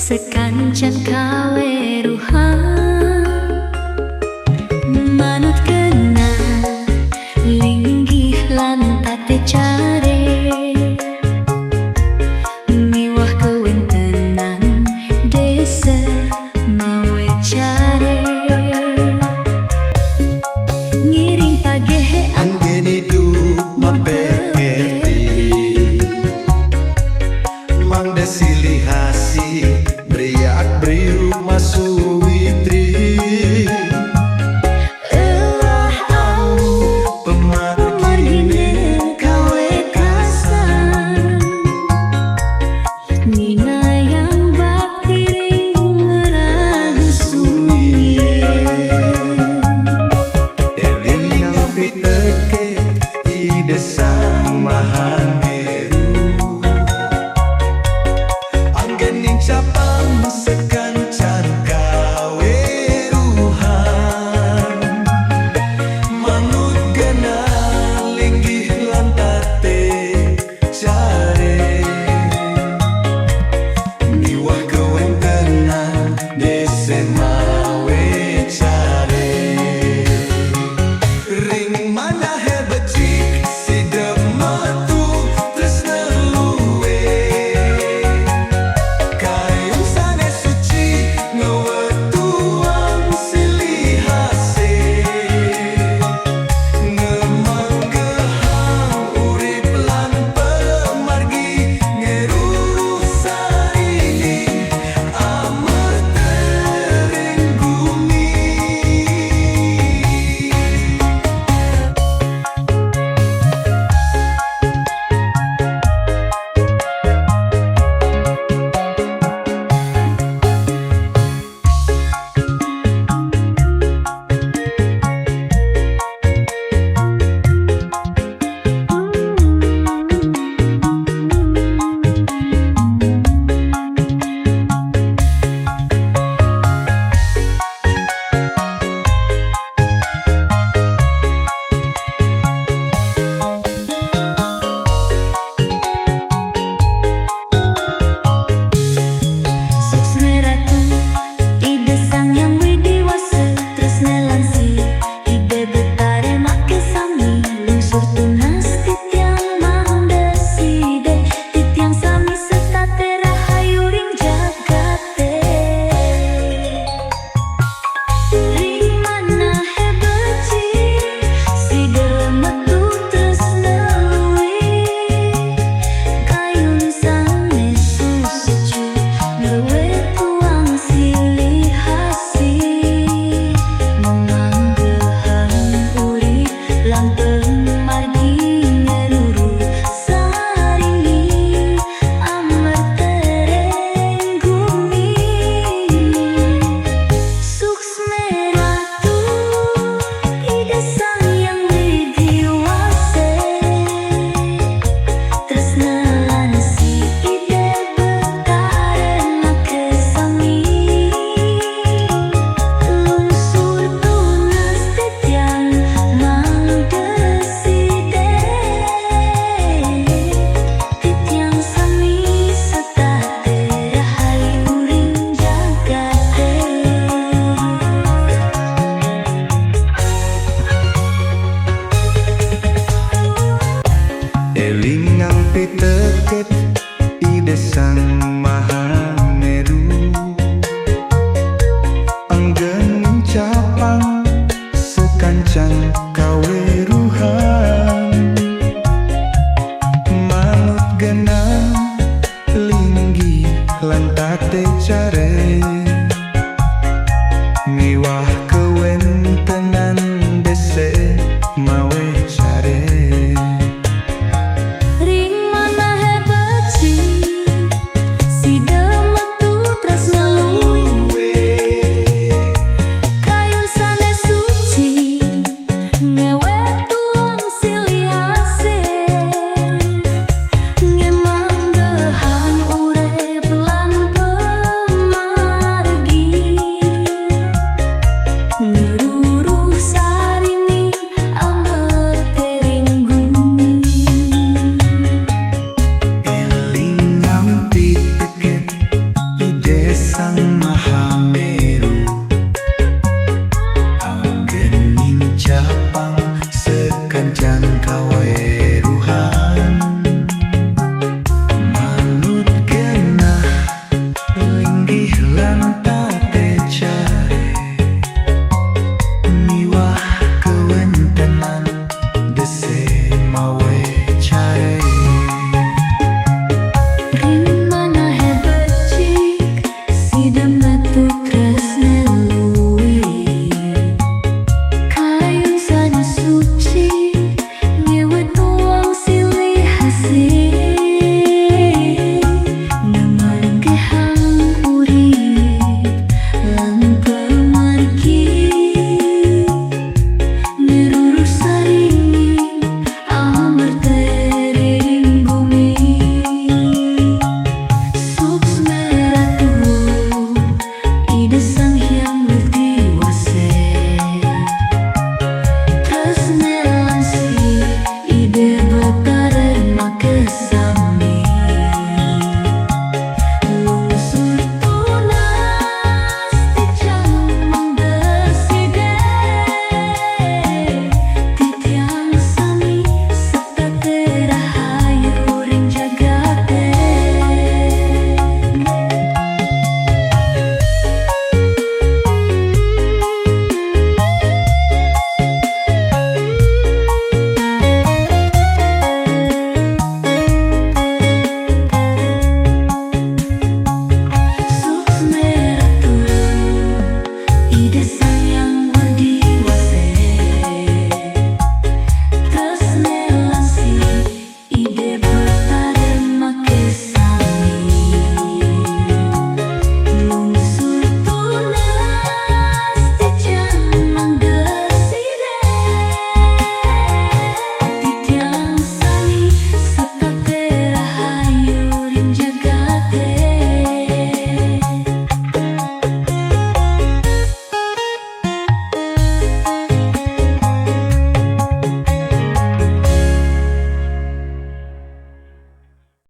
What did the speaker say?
Sekancan kawe ruhan manut kena linggih lantate care miwah kewentenan desa mawe care ngiring pagehe anggeni du mapeketi mang desili hasi beriak beriu masuwitri elah au pemargine kawe kasan nina yang baktiring meragu sunyi Elin yang piteke di desa Mahameru anggening capang sekancan kawe ruhan manut gena linggih lantate care miwah kewentenan dese mawe care ring mana hebecik si dematu tresna luwe kayu sane suci ngewetuang silih hase ngemanggehang urip lan pemargi ngeruru saini amar tering bumi. Suksmeratu ide sang yang widiwasa tresna lansi ide betare make sami lungsur tunas titiang mahung deside titiang sami setate rahayu ring jagate ring mana hebeci si metu tresna luwi kayun sane susecu gawe tuang silih hasi menganggehang urip lan pemargi ngeruru saringi amar tereng gumi Suksmeratu ide sang yang widiwase tresna lansi ide betare make sami lungsur tunas titiang mang deside titiang sami setate rahayu ring jagate Elingang piteket ide sang Mahameru anggening capang sekancang kawe ruhan manut gena linggi lantate care